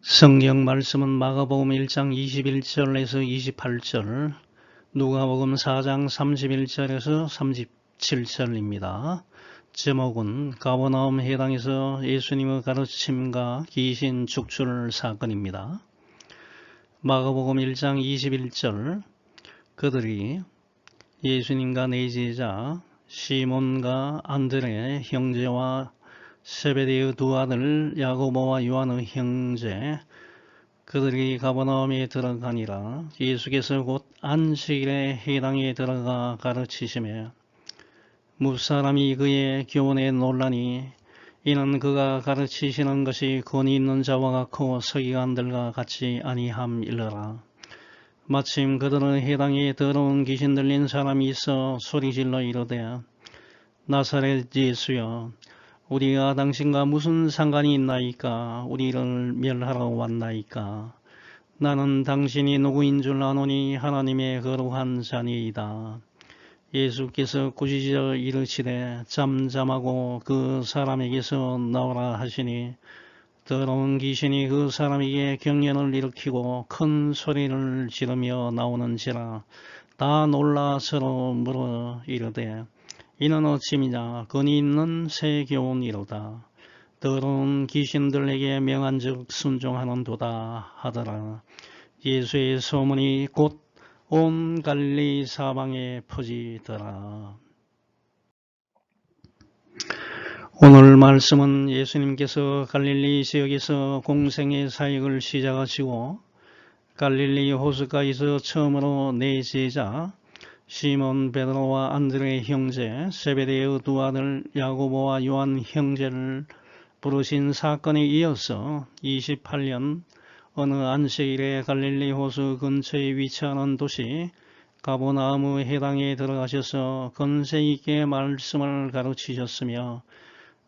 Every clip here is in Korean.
성경 말씀은 마가복음 1장 21절에서 28절, 누가복음 4장 31절에서 37절입니다. 제목은 가버나움 회당에서 예수님의 가르침과 귀신 축출 사건입니다. 마가복음 1장 21절, 그들이 예수님과 네 제자 시몬과 안드레 형제와 세베대의 두 아들 야고보와 요한의 형제 그들이 가버나움에 들어가니라. 예수께서 곧 안식일에 회당에 들어가 가르치시며 무사람이 그의 교훈에 놀라니 이는 그가 가르치시는 것이 권위 있는 자와 같고 서기관들과 같이 아니함이러라. 마침 그들은 회당에 더러운 귀신 들린 사람이 있어 소리질러 이르되 나사렛 예수여, 우리가 당신과 무슨 상관이 있나이까? 우리를 멸하러 왔나이까? 나는 당신이 누구인 줄 아노니 하나님의 거룩한 자니이다. 예수께서 꾸짖어 이르시되 잠잠하고 그 사람에게서 나오라 하시니 더러운 귀신이 그 사람에게 경련을 일으키고 큰 소리를 지르며 나오는지라. 다 놀라 서로 물어 이르되 이는 어찌미냐? 권위 있는 새 교훈이로다. 더러운 귀신들에게 명한즉 순종하는도다 하더라. 예수의 소문이 곧 온 갈릴리 사방에 퍼지더라. 오늘 말씀은 예수님께서 갈릴리 지역에서 공생의 사역을 시작하시고 갈릴리 호수가에서 처음으로 네 제자 시몬 베드로와 안드레 형제 세베대의 두 아들 야고보와 요한 형제를 부르신 사건에 이어서 28년 어느 안식일에 갈릴리 호수 근처에 위치하는 도시 가버나움의 회당에 들어가셔서 권세 있게 말씀을 가르치셨으며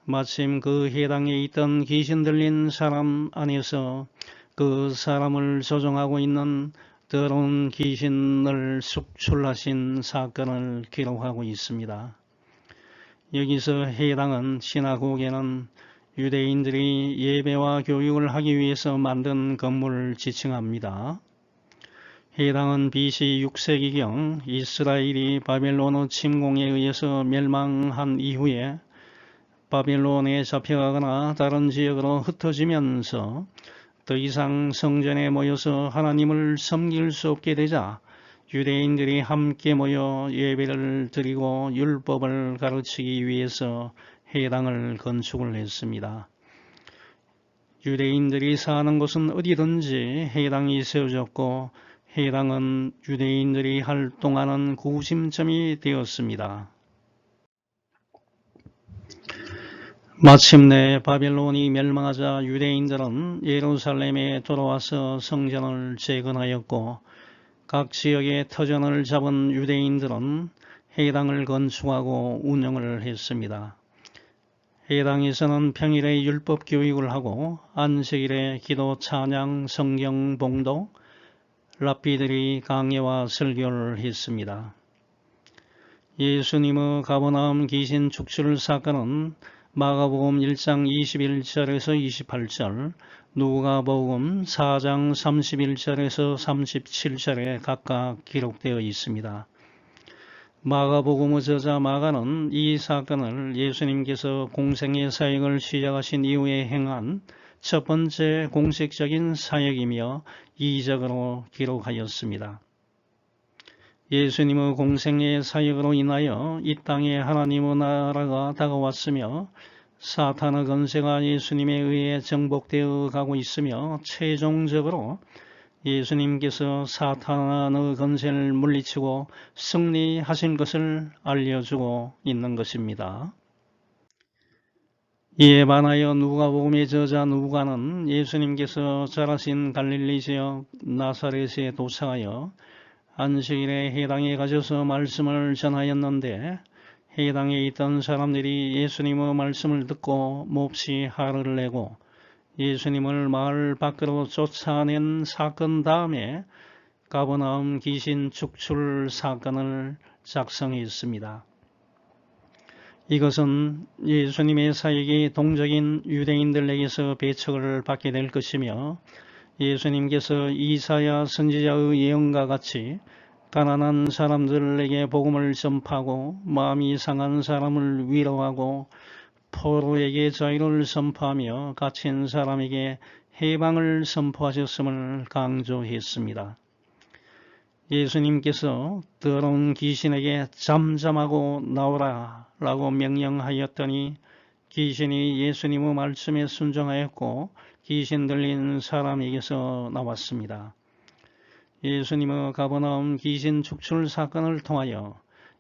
마침 그 회당에 있던 귀신 들린 사람 안에서 그 사람을 조종하고 있는 더러운 귀신을 숙출하신 사건을 기록하고 있습니다. 여기서 회당은 시나고게는 유대인들이 예배와 교육을 하기 위해서 만든 건물을 지칭합니다. 회당은 BC 6세기경 이스라엘이 바벨론의 침공에 의해서 멸망한 이후에 바벨론에 잡혀가거나 다른 지역으로 흩어지면서 더 이상 성전에 모여서 하나님을 섬길 수 없게 되자 유대인들이 함께 모여 예배를 드리고 율법을 가르치기 위해서 회당을 건축을 했습니다. 유대인들이 사는 곳은 어디든지 회당이 세워졌고 회당은 유대인들이 활동하는 구심점이 되었습니다. 마침내 바벨론이 멸망하자 유대인들은 예루살렘에 돌아와서 성전을 재건하였고 각 지역의 터전을 잡은 유대인들은 회당을 건축하고 운영을 했습니다. 회당에서는 평일에 율법 교육을 하고 안식일에 기도, 찬양, 성경 봉독, 랍비들이 강해와 설교를 했습니다. 예수님의 가버나움 귀신 축출 사건은 마가복음 1장 21절에서 28절, 누가복음 4장 31절에서 37절에 각각 기록되어 있습니다. 마가복음의 저자 마가는 이 사건을 예수님께서 공생의 사역을 시작하신 이후에 행한 첫 번째 공식적인 사역이며 이적으로 기록하였습니다. 예수님의 공생의 사역으로 인하여 이 땅에 하나님의 나라가 다가왔으며 사탄의 권세가 예수님에 의해 정복되어 가고 있으며 최종적으로 예수님께서 사탄의 권세를 물리치고 승리하신 것을 알려주고 있는 것입니다. 이에 반하여 누가복음의 저자 누가는 예수님께서 자라신 갈릴리 지역 나사렛에 도착하여 안식일에 회당에 가셔서 말씀을 전하였는데 회당에 있던 사람들이 예수님의 말씀을 듣고 몹시 화를 내고 예수님을 마을 밖으로 쫓아낸 사건 다음에 가버나움 귀신 축출 사건을 작성했습니다. 이것은 예수님의 사역이 동적인 유대인들에게서 배척을 받게 될 것이며 예수님께서 이사야 선지자의 예언과 같이 가난한 사람들에게 복음을 전파하고 마음이 상한 사람을 위로하고 포로에게 자유를 선포하며 갇힌 사람에게 해방을 선포하셨음을 강조했습니다. 예수님께서 더러운 귀신에게 잠잠하고 나오라 라고 명령하였더니 귀신이 예수님의 말씀에 순종하였고 귀신 들린 사람에게서 나왔습니다. 예수님의 가버나움 귀신 축출 사건을 통하여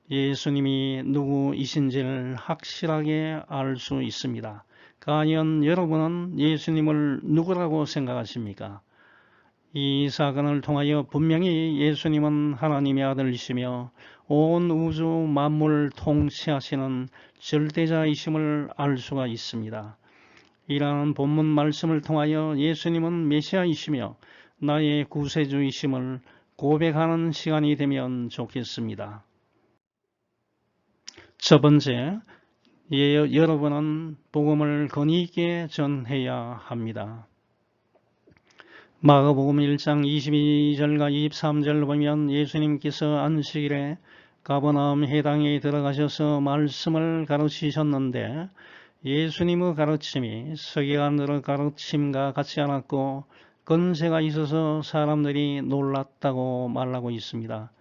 예수님이 누구이신지를 확실하게 알 수 있습니다. 과연 여러분은 예수님을 누구라고 생각하십니까? 이 사건을 통하여 분명히 예수님은 하나님의 아들이시며 온 우주 만물을 통치하시는 절대자이심을 알 수가 있습니다. 이러한 본문 말씀을 통하여 예수님은 메시아이시며 나의 구세주이심을 고백하는 시간이 되면 좋겠습니다. 첫 번째, 여러분은 복음을 권위 있게 전해야 합니다. 마가복음 1장 22절과 23절 보면 예수님께서 안식일에 가버나움 회당에 들어가셔서 말씀을 가르치셨는데 예수님의 가르침이 서기관들의 가르침과 같지 않았고 권세가 있어서 사람들이 놀랐다고 말하고 있습니다.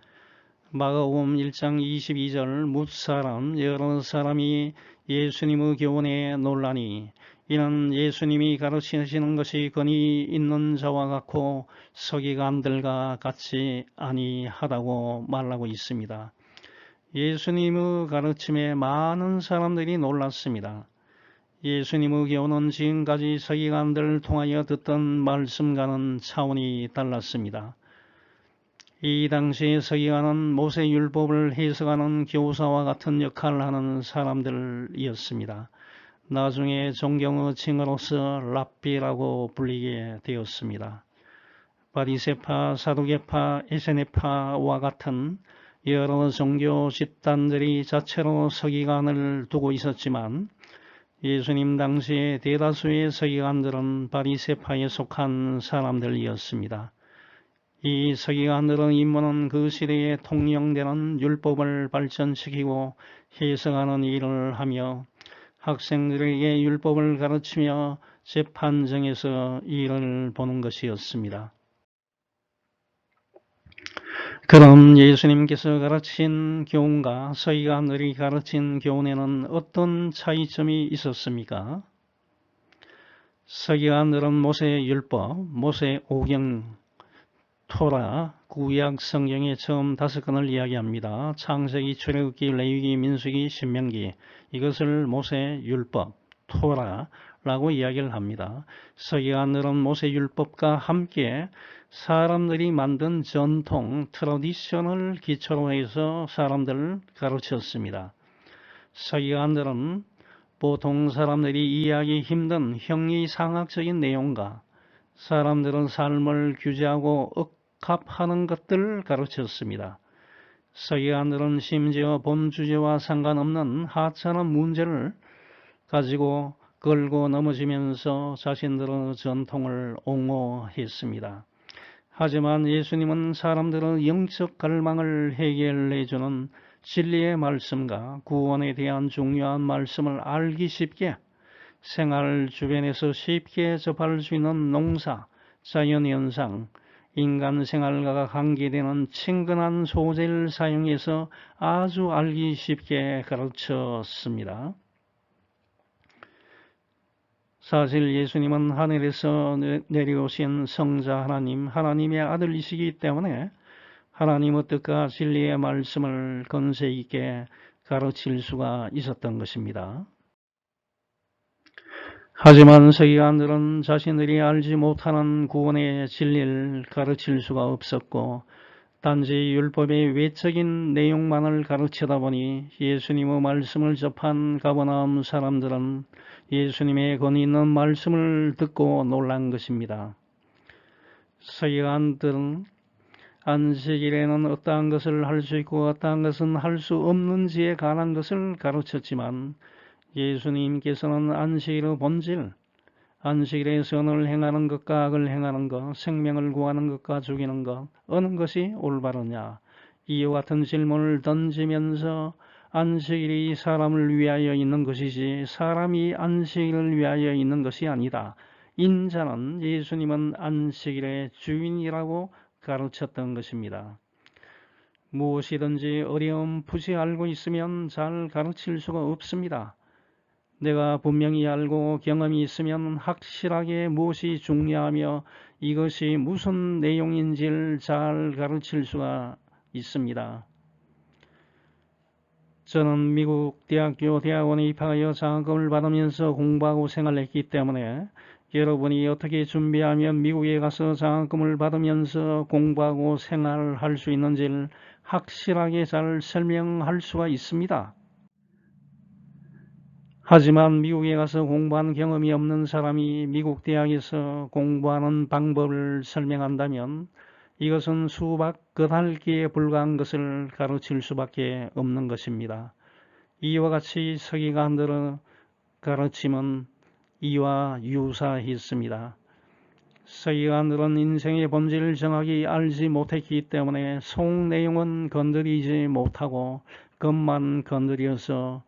마가복음 1장 22절 뭇사람 여러 사람이 예수님의 교훈에 놀라니 이는 예수님이 가르치시는 것이 권위 있는 자와 같고 서기관들과 같이 아니하다고 말하고 있습니다. 예수님의 가르침에 많은 사람들이 놀랐습니다. 예수님의 교훈은 지금까지 서기관들을 통하여 듣던 말씀과는 차원이 달랐습니다. 이 당시의 서기관은 모세율법을 해석하는 교사와 같은 역할을 하는 사람들이었습니다. 나중에 존경의 칭호로서 랍비라고 불리게 되었습니다. 바리새파, 사두개파, 에세네파와 같은 여러 종교 집단들이 자체로 서기관을 두고 있었지만 예수님 당시의 대다수의 서기관들은 바리새파에 속한 사람들이었습니다. 이 서기관들의 임무는 그 시대에 통용되는 율법을 발전시키고 해석하는 일을 하며 학생들에게 율법을 가르치며 재판정에서 일을 보는 것이었습니다. 그럼 예수님께서 가르친 교훈과 서기관들이 가르친 교훈에는 어떤 차이점이 있었습니까? 서기관들은 모세의 율법, 모세 오경, 토라, 구약 성경의 처음 5권을 이야기합니다. 창세기, 출애굽기, 레위기, 민수기, 신명기 이것을 모세 율법, 토라라고 이야기를 합니다. 서기관들은 모세 율법과 함께 사람들이 만든 전통, 트래디션을 기초로 해서 사람들을 가르쳤습니다. 서기관들은 보통 사람들이 이해하기 힘든 형이상학적인 내용과 사람들은 삶을 규제하고 억압하는 것들을 가르쳤습니다. 서기관들은 심지어 본 주제와 상관없는 하찮은 문제를 가지고 걸고 넘어지면서 자신들의 전통을 옹호했습니다. 하지만 예수님은 사람들의 영적 갈망을 해결해주는 진리의 말씀과 구원에 대한 중요한 말씀을 알기 쉽게 생활 주변에서 쉽게 접할 수 있는 농사, 자연현상, 인간 생활과 관계되는 친근한 소재를 사용해서 아주 알기 쉽게 가르쳤습니다. 사실 예수님은 하늘에서 내려오신 성자 하나님, 하나님의 아들이시기 때문에 하나님의 뜻과 진리의 말씀을 권세 있게 가르칠 수가 있었던 것입니다. 하지만 서기관들은 자신들이 알지 못하는 구원의 진리를 가르칠 수가 없었고 단지 율법의 외적인 내용만을 가르치다 보니 예수님의 말씀을 접한 가버나움 사람들은 예수님의 권위 있는 말씀을 듣고 놀란 것입니다. 서기관들은 안식일에는 어떠한 것을 할 수 있고 어떠한 것은 할 수 없는지에 관한 것을 가르쳤지만 예수님께서는 안식일의 본질, 안식일에 선을 행하는 것과 악을 행하는 것, 생명을 구하는 것과 죽이는 것, 어느 것이 올바르냐? 이와 같은 질문을 던지면서 안식일이 사람을 위하여 있는 것이지 사람이 안식일을 위하여 있는 것이 아니다. 인자는 예수님은 안식일의 주인이라고 가르쳤던 것입니다. 무엇이든지 어려움없이 알고 있으면 잘 가르칠 수가 없습니다. 내가 분명히 알고 경험이 있으면 확실하게 무엇이 중요하며 이것이 무슨 내용인지를 잘 가르칠 수가 있습니다. 저는 미국 대학교 대학원에 입학하여 장학금을 받으면서 공부하고 생활했기 때문에 여러분이 어떻게 준비하면 미국에 가서 장학금을 받으면서 공부하고 생활할 수 있는지를 확실하게 잘 설명할 수가 있습니다. 하지만 미국에 가서 공부한 경험이 없는 사람이 미국 대학에서 공부하는 방법을 설명한다면 이것은 수박 겉핥기에 불과한 것을 가르칠 수밖에 없는 것입니다. 이와 같이 서기관들의 가르침은 이와 유사했습니다. 서기관들은 인생의 본질을 정확히 알지 못했기 때문에 속 내용은 건드리지 못하고 겉만 건드려서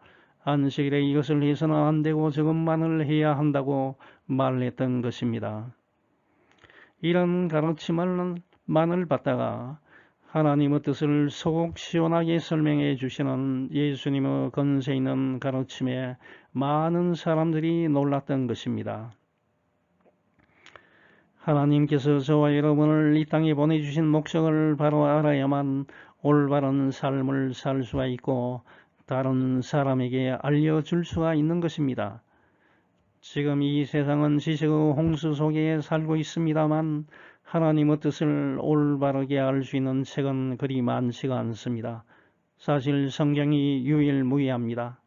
안식일에 이것을 해서는 안 되고 저것만을 해야 한다고 말했던 것입니다. 이런 가르침만을 받다가 하나님의 뜻을 속 시원하게 설명해 주시는 예수님의 건세 있는 가르침에 많은 사람들이 놀랐던 것입니다. 하나님께서 저와 여러분을 이 땅에 보내주신 목적을 바로 알아야만 올바른 삶을 살 수가 있고 다른 사람에게 알려줄 수가 있는 것입니다. 지금 이 세상은 지식의 홍수 속에 살고 있습니다만 하나님의 뜻을 올바르게 알 수 있는 책은 그리 많지가 않습니다. 사실 성경이 유일무이합니다.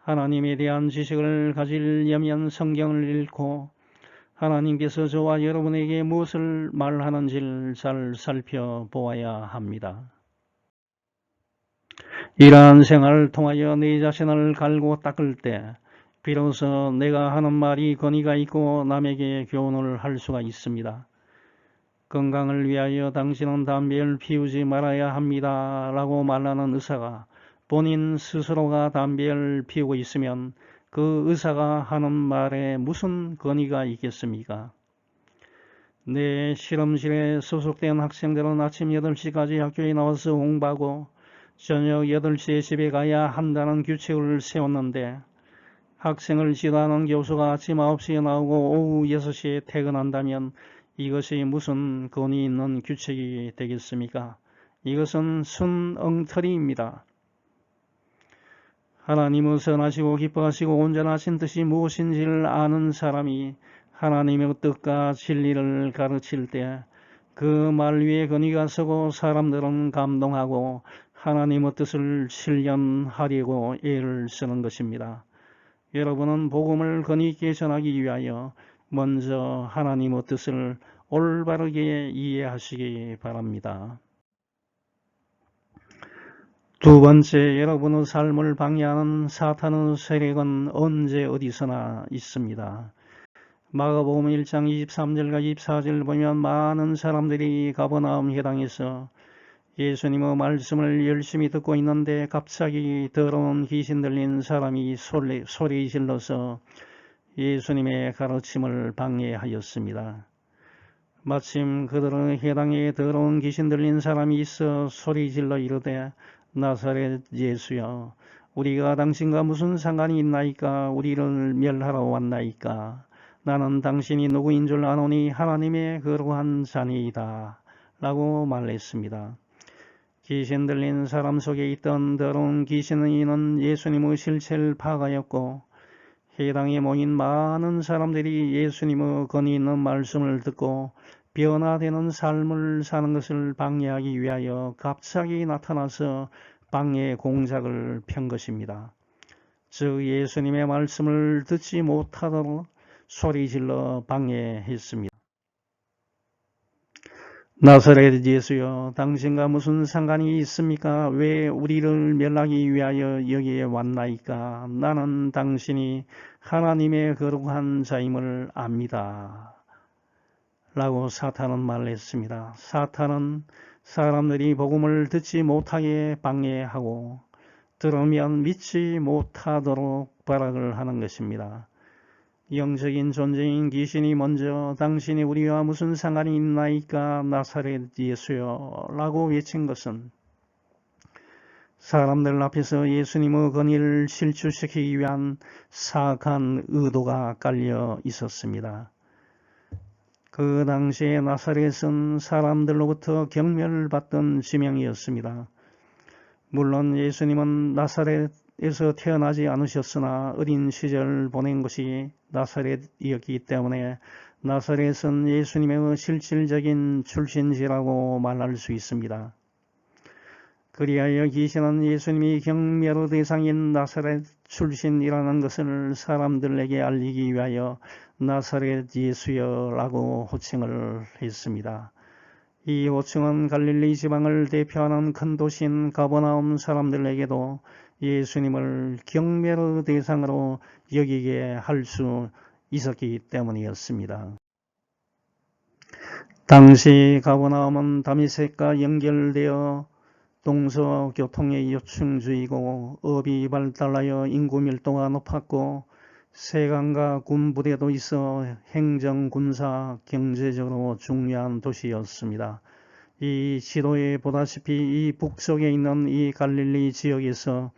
하나님에 대한 지식을 가지려면 성경을 읽고 하나님께서 저와 여러분에게 무엇을 말하는지를 잘 살펴보아야 합니다. 이러한 생활을 통하여 내 자신을 갈고 닦을 때 비로소 내가 하는 말이 권위가 있고 남에게 교훈을 할 수가 있습니다. 건강을 위하여 당신은 담배를 피우지 말아야 합니다. 라고 말하는 의사가 본인 스스로가 담배를 피우고 있으면 그 의사가 하는 말에 무슨 권위가 있겠습니까? 내 실험실에 소속된 학생들은 아침 8시까지 학교에 나와서 공부하고 저녁 8시에 집에 가야 한다는 규칙을 세웠는데 학생을 지도하는 교수가 아침 9시에 나오고 오후 6시에 퇴근한다면 이것이 무슨 권위 있는 규칙이 되겠습니까? 이것은 순엉터리입니다. 하나님의 선하시고 기뻐하시고 온전하신 뜻이 무엇인지를 아는 사람이 하나님의 뜻과 진리를 가르칠 때 그 말 위에 권위가 서고 사람들은 감동하고 하나님의 뜻을 실현하려고 애를 쓰는 것입니다. 여러분은 복음을 권위 있게 전하기 위하여 먼저 하나님의 뜻을 올바르게 이해하시기 바랍니다. 두 번째, 여러분의 삶을 방해하는 사탄의 세력은 언제 어디서나 있습니다. 마가복음 1장 23절과 24절 보면 많은 사람들이 가버나움 회당에서 예수님의 말씀을 열심히 듣고 있는데 갑자기 더러운 귀신 들린 사람이 소리 질러서 예수님의 가르침을 방해하였습니다. 마침 그들은 회당에 더러운 귀신 들린 사람이 있어 소리 질러 이르되 나사렛 예수여 우리가 당신과 무슨 상관이 있나이까? 우리를 멸하러 왔나이까? 나는 당신이 누구인 줄 아노니 하나님의 거룩한 자니이다 라고 말했습니다. 귀신 들린 사람 속에 있던 더러운 귀신은 예수님의 실체를 파악하였고 회당에 모인 많은 사람들이 예수님의 권위 있는 말씀을 듣고 변화되는 삶을 사는 것을 방해하기 위하여 갑자기 나타나서 방해 공작을 편 것입니다. 즉 예수님의 말씀을 듣지 못하도록 소리질러 방해했습니다. 나사렛 예수여, 당신과 무슨 상관이 있습니까? 왜 우리를 멸하기 위하여 여기에 왔나이까? 나는 당신이 하나님의 거룩한 자임을 압니다. 라고 사탄은 말했습니다. 사탄은 사람들이 복음을 듣지 못하게 방해하고 들으면 믿지 못하도록 발악을 하는 것입니다. 영적인 존재인 귀신이 먼저 당신이 우리와 무슨 상관이 있나이까 나사렛 예수여 라고 외친 것은 사람들 앞에서 예수님의 권위를 실추시키기 위한 사악한 의도가 깔려 있었습니다. 그 당시에 나사렛은 사람들로부터 경멸받던 지명이었습니다. 물론 예수님은 나사렛에서 태어나지 않으셨으나 어린 시절 보낸 곳이 나사렛이었기 때문에 나사렛은 예수님의 실질적인 출신지라고 말할 수 있습니다. 그리하여 귀신은 예수님이 경멸의 대상인 나사렛 출신이라는 것을 사람들에게 알리기 위하여 나사렛 예수여라고 호칭을 했습니다. 이 호칭은 갈릴리 지방을 대표하는 큰 도시인 가버나움 사람들에게도 예수님을 경멸의 대상으로 여기게 할 수 있었기 때문이었습니다. 당시 가버나움은 다메섹과 연결되어 동서교통의 요충지이고 업이 발달하여 인구 밀도가 높았고 세관과 군부대도 있어 행정, 군사, 경제적으로 중요한 도시였습니다. 이 지도에 보다시피 이 북쪽에 있는 이 갈릴리 지역에서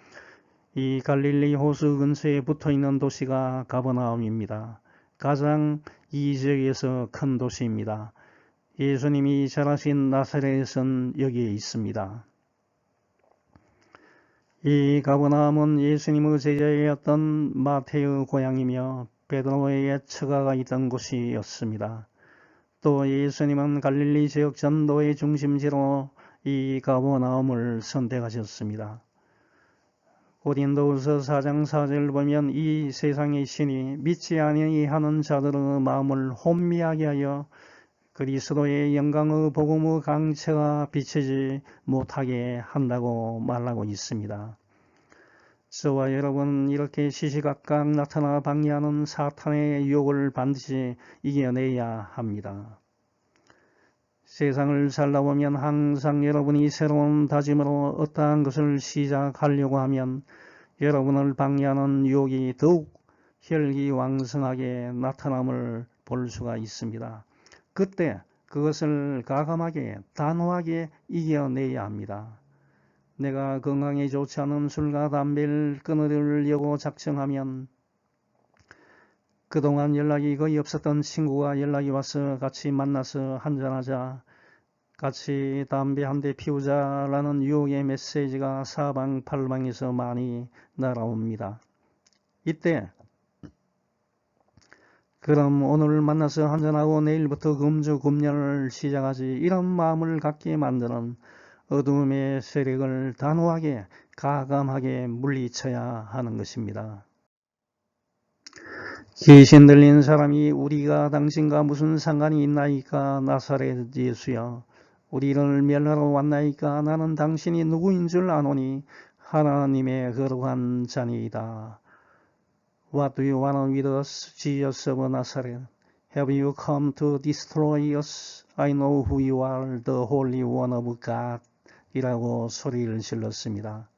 이 갈릴리 호수 근처에 붙어있는 도시가 가버나움입니다. 가장 이 지역에서 큰 도시입니다. 예수님이 자라신 나사렛은 여기에 있습니다. 이 가버나움은 예수님의 제자였던 마태의 고향이며 베드로의 처가가 있던 곳이었습니다. 또 예수님은 갈릴리 지역 전도의 중심지로 이 가버나움을 선택하셨습니다. 고린도후서 4장 4절을 보면 이 세상의 신이 믿지 아니하는 자들의 마음을 혼미하게 하여 그리스도의 영광의 복음의 강체가 비치지 못하게 한다고 말하고 있습니다. 저와 여러분은 이렇게 시시각각 나타나 방해하는 사탄의 유혹을 반드시 이겨내야 합니다. 세상을 살다 보면 항상 여러분이 새로운 다짐으로 어떠한 것을 시작하려고 하면 여러분을 방해하는 유혹이 더욱 혈기왕성하게 나타남을 볼 수가 있습니다. 그때 그것을 과감하게 단호하게 이겨내야 합니다. 내가 건강에 좋지 않은 술과 담배를 끊으려고 작정하면 그동안 연락이 거의 없었던 친구가 연락이 와서 같이 만나서 한잔하자, 같이 담배 한 대 피우자라는 유혹의 메시지가 사방팔방에서 많이 날아옵니다. 이때 그럼 오늘 만나서 한잔하고 내일부터 금주금연을 시작하지, 이런 마음을 갖게 만드는 어둠의 세력을 단호하게 가감하게 물리쳐야 하는 것입니다. 귀신 들린 사람이 우리가 당신과 무슨 상관이 있나이까 나사렛 예수여, 우리를 멸하러 왔나이까? 나는 당신이 누구인 줄 아노니 하나님의 거룩한 자니이다. What do you want with us, Jesus of Nazareth? Have you come to destroy us? I know who you are, the Holy One of God. 이라고 소리를 질렀습니다.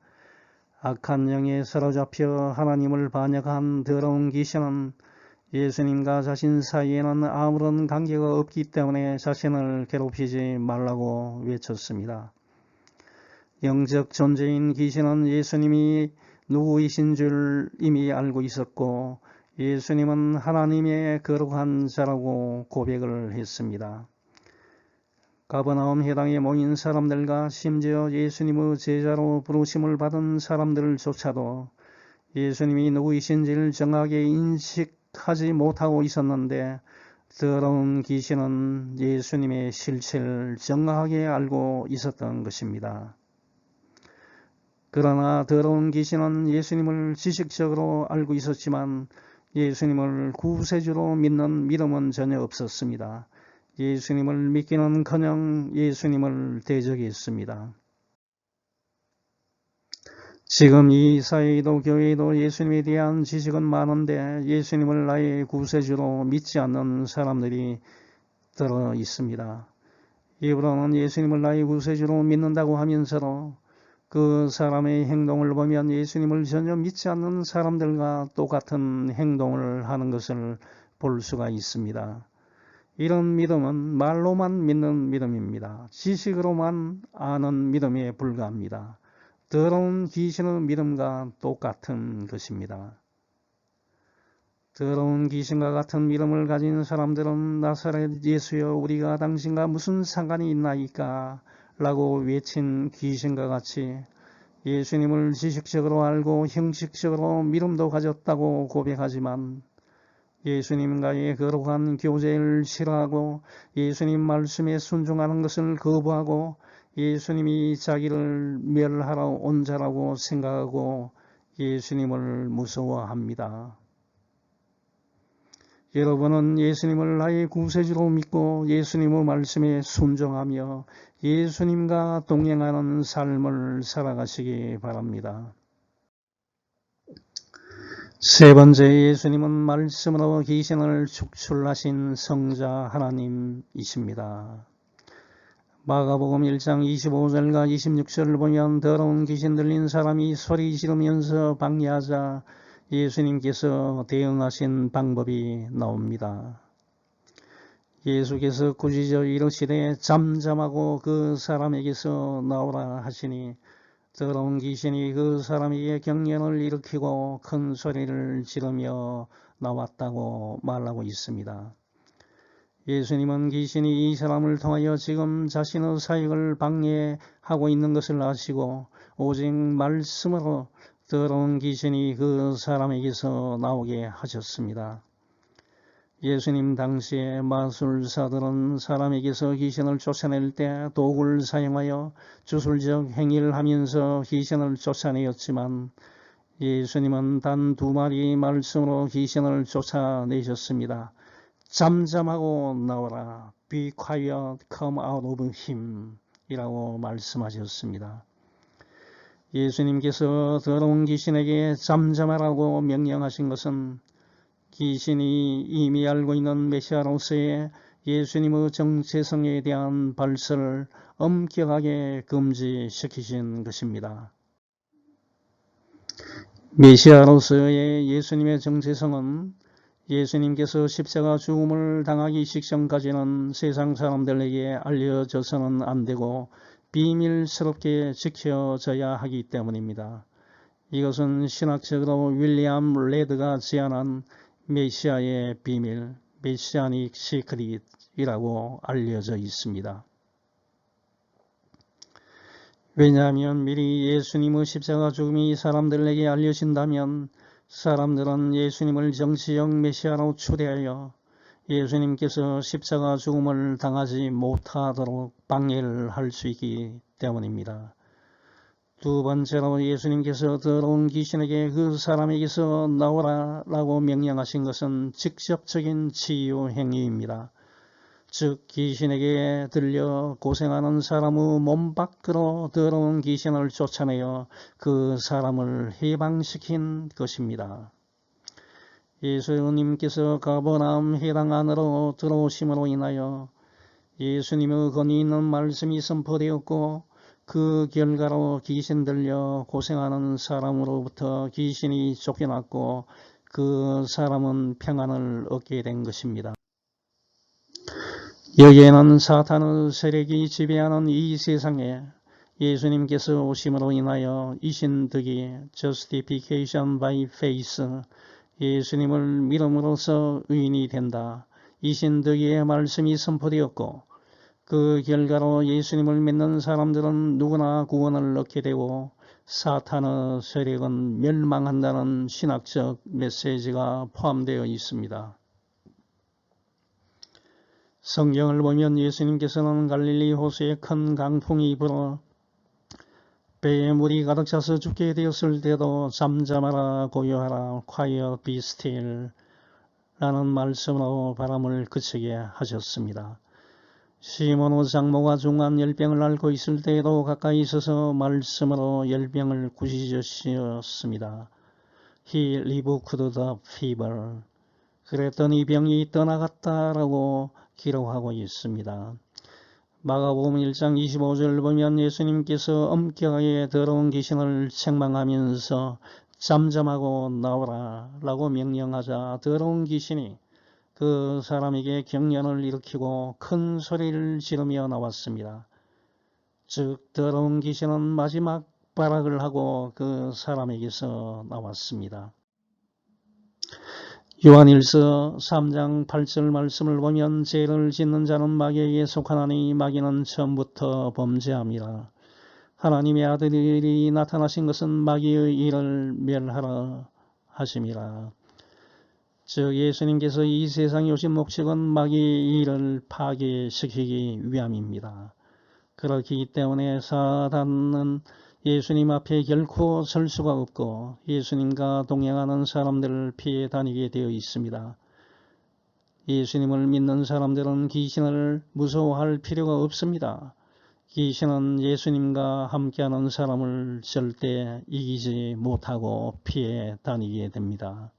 악한 영에 사로잡혀 하나님을 반역한 더러운 귀신은 예수님과 자신 사이에는 아무런 관계가 없기 때문에 자신을 괴롭히지 말라고 외쳤습니다. 영적 존재인 귀신은 예수님이 누구이신 줄 이미 알고 있었고 예수님은 하나님의 거룩한 자라고 고백을 했습니다. 가버나움 해당에 모인 사람들과 심지어 예수님의 제자로 부르심을 받은 사람들조차도 예수님이 누구이신지를 정확하게 인식하지 못하고 있었는데 더러운 귀신은 예수님의 실체를 정확하게 알고 있었던 것입니다. 그러나 더러운 귀신은 예수님을 지식적으로 알고 있었지만 예수님을 구세주로 믿는 믿음은 전혀 없었습니다. 예수님을 믿기는커녕 예수님을 대적했습니다. 지금 이 사회에도 교회에도 예수님에 대한 지식은 많은데 예수님을 나의 구세주로 믿지 않는 사람들이 들어 있습니다. 일부러는 예수님을 나의 구세주로 믿는다고 하면서도 그 사람의 행동을 보면 예수님을 전혀 믿지 않는 사람들과 똑같은 행동을 하는 것을 볼 수가 있습니다. 이런 믿음은 말로만 믿는 믿음입니다. 지식으로만 아는 믿음에 불과합니다. 더러운 귀신의 믿음과 똑같은 것입니다. 더러운 귀신과 같은 믿음을 가진 사람들은 나사렛 예수여 우리가 당신과 무슨 상관이 있나이까 라고 외친 귀신과 같이 예수님을 지식적으로 알고 형식적으로 믿음도 가졌다고 고백하지만 예수님과의 거룩한 교제를 싫어하고 예수님 말씀에 순종하는 것을 거부하고 예수님이 자기를 멸하러 온 자라고 생각하고 예수님을 무서워합니다. 여러분은 예수님을 나의 구세주로 믿고 예수님의 말씀에 순종하며 예수님과 동행하는 삶을 살아가시기 바랍니다. 세 번째, 예수님은 말씀으로 귀신을 축출하신 성자 하나님이십니다. 마가복음 1장 25절과 26절을 보면 더러운 귀신 들린 사람이 소리 지르면서 방해하자 예수님께서 대응하신 방법이 나옵니다. 예수께서 꾸짖어 이르시되 잠잠하고 그 사람에게서 나오라 하시니 더러운 귀신이 그 사람에게 경련을 일으키고 큰 소리를 지르며 나왔다고 말하고 있습니다. 예수님은 귀신이 이 사람을 통하여 지금 자신의 사역을 방해하고 있는 것을 아시고 오직 말씀으로 더러운 귀신이 그 사람에게서 나오게 하셨습니다. 예수님 당시에 마술사들은 사람에게서 귀신을 쫓아낼 때 도구를 사용하여 주술적 행위를 하면서 귀신을 쫓아내었지만 예수님은 단 2마디 말씀으로 귀신을 쫓아내셨습니다. 잠잠하고 나오라. Be quiet, come out of him 이라고 말씀하셨습니다. 예수님께서 더러운 귀신에게 잠잠하라고 명령하신 것은 귀신이 이미 알고 있는 메시아로서의 예수님의 정체성에 대한 발설을 엄격하게 금지시키신 것입니다. 메시아로서의 예수님의 정체성은 예수님께서 십자가 죽음을 당하기 직전까지는 세상 사람들에게 알려져서는 안 되고 비밀스럽게 지켜져야 하기 때문입니다. 이것은 신학적으로 윌리엄 레드가 제안한 메시아의 비밀, 메시아닉 시크릿이라고 알려져 있습니다. 왜냐하면 미리 예수님의 십자가 죽음이 사람들에게 알려진다면 사람들은 예수님을 정치적 메시아로 추대하여 예수님께서 십자가 죽음을 당하지 못하도록 방해를 할 수 있기 때문입니다. 두 번째로 예수님께서 더러운 귀신에게 그 사람에게서 나오라 라고 명령하신 것은 직접적인 치유 행위입니다. 즉 귀신에게 들려 고생하는 사람의 몸 밖으로 더러운 귀신을 쫓아내어 그 사람을 해방시킨 것입니다. 예수님께서 가버나움 회당 안으로 들어오심으로 인하여 예수님의 권위 있는 말씀이 선포되었고 그 결과로 귀신 들려 고생하는 사람으로부터 귀신이 쫓겨났고 그 사람은 평안을 얻게 된 것입니다. 여기에는 사탄의 세력이 지배하는 이 세상에 예수님께서 오심으로 인하여 이신득이 Justification by Faith, 예수님을 믿음으로써 의인이 된다. 이신득의 말씀이 선포되었고 그 결과로 예수님을 믿는 사람들은 누구나 구원을 얻게 되고 사탄의 세력은 멸망한다는 신학적 메시지가 포함되어 있습니다. 성경을 보면 예수님께서는 갈릴리 호수에 큰 강풍이 불어 배에 물이 가득 차서 죽게 되었을 때도 잠잠하라 고요하라 quiet be still 라는 말씀으로 바람을 그치게 하셨습니다. 시몬의 장모가 중한 열병을 앓고 있을 때에도 가까이 있어서 말씀으로 열병을 꾸짖으셨습니다. He rebuked the fever. 그랬더니 병이 떠나갔다라고 기록하고 있습니다. 마가복음 1장 25절 보면 예수님께서 엄격하게 더러운 귀신을 책망하면서 잠잠하고 나오라 라고 명령하자 더러운 귀신이 그 사람에게 경련을 일으키고 큰 소리를 지르며 나왔습니다. 즉 더러운 귀신은 마지막 발악을 하고 그 사람에게서 나왔습니다. 요한일서 3장 8절 말씀을 보면 죄를 짓는 자는 마귀에게 속하나니 마귀는 처음부터 범죄함이라. 하나님의 아들이 나타나신 것은 마귀의 일을 멸하라 하심이라. 즉 예수님께서 이 세상에 오신 목적은 마귀의 일을 파괴시키기 위함입니다. 그렇기 때문에 사단은 예수님 앞에 결코 설 수가 없고 예수님과 동행하는 사람들을 피해 다니게 되어 있습니다. 예수님을 믿는 사람들은 귀신을 무서워할 필요가 없습니다. 귀신은 예수님과 함께하는 사람을 절대 이기지 못하고 피해 다니게 됩니다.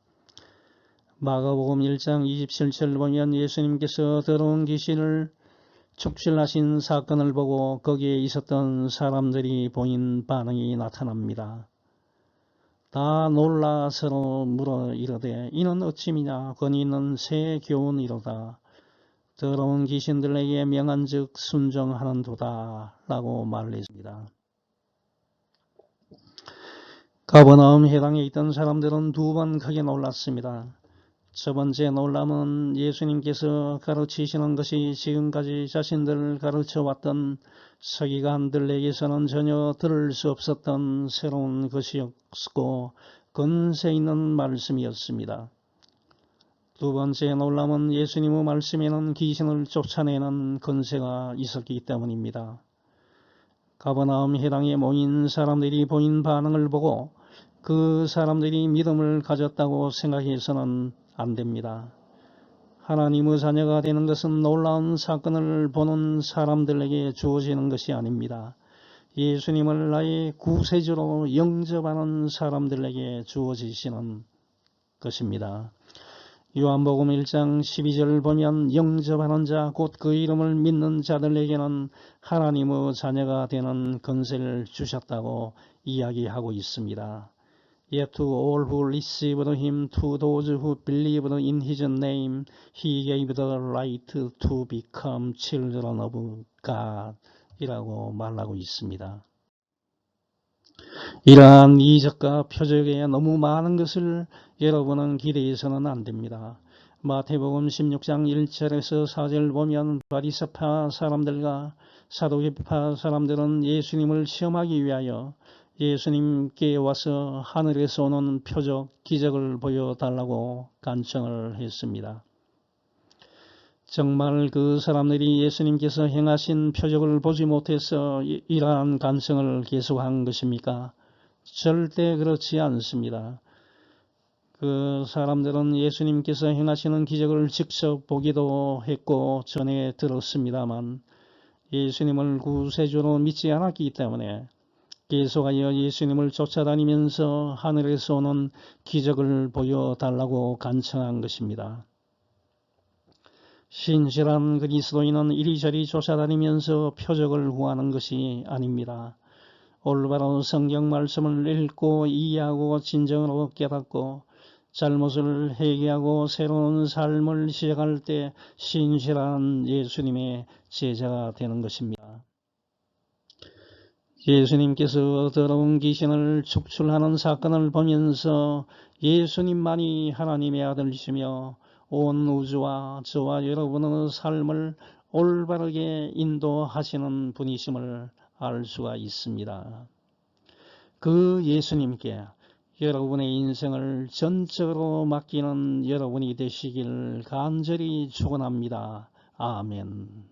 마가복음 1장 27절 보면 예수님께서 더러운 귀신을 축출하신 사건을 보고 거기에 있었던 사람들이 보인 반응이 나타납니다. 다 놀라 서로 물어 이르되 이는 어찌미냐 권위 있는 새 교훈이로다. 더러운 귀신들에게 명한즉 순종하는도다 라고 말했습니다. 가버나움 해당에 있던 사람들은 두 번 크게 놀랐습니다. 첫 번째 놀람은 예수님께서 가르치시는 것이 지금까지 자신들을 가르쳐왔던 서기관들에게서는 전혀 들을 수 없었던 새로운 것이었고 권세 있는 말씀이었습니다. 두 번째 놀람은 예수님의 말씀에는 귀신을 쫓아내는 권세가 있었기 때문입니다. 가버나움 해당에 모인 사람들이 보인 반응을 보고 그 사람들이 믿음을 가졌다고 생각해서는 안 됩니다. 하나님의 자녀가 되는 것은 놀라운 사건을 보는 사람들에게 주어지는 것이 아닙니다. 예수님을 나의 구세주로 영접하는 사람들에게 주어지시는 것입니다. 요한복음 1장 12절을 보면 영접하는 자 곧 그 이름을 믿는 자들에게는 하나님의 자녀가 되는 권세를 주셨다고 이야기하고 있습니다. Yet to all who received him, to those who believed in his name, he gave the right to become children of God 이라고 말하고 있습니다. 이러한 이적과 표적에 너무 많은 것을 여러분은 기대해서는 안 됩니다. 마태복음 16장 1절에서 4절 보면 바리새파 사람들과 사두개파 사람들은 예수님을 시험하기 위하여 예수님께 와서 하늘에서 오는 표적, 기적을 보여달라고 간청을 했습니다. 정말 그 사람들이 예수님께서 행하신 표적을 보지 못해서 이러한 간청을 계속한 것입니까? 절대 그렇지 않습니다. 그 사람들은 예수님께서 행하시는 기적을 직접 보기도 했고 전해 들었습니다만 예수님을 구세주로 믿지 않았기 때문에 계속하여 예수님을 쫓아다니면서 하늘에서 오는 기적을 보여달라고 간청한 것입니다. 신실한 그리스도인은 이리저리 쫓아다니면서 표적을 구하는 것이 아닙니다. 올바로 성경 말씀을 읽고 이해하고 진정으로 깨닫고 잘못을 회개하고 새로운 삶을 시작할 때 신실한 예수님의 제자가 되는 것입니다. 예수님께서 더러운 귀신을 축출하는 사건을 보면서 예수님만이 하나님의 아들이시며 온 우주와 저와 여러분의 삶을 올바르게 인도하시는 분이심을 알 수가 있습니다. 그 예수님께 여러분의 인생을 전적으로 맡기는 여러분이 되시길 간절히 축원합니다. 아멘.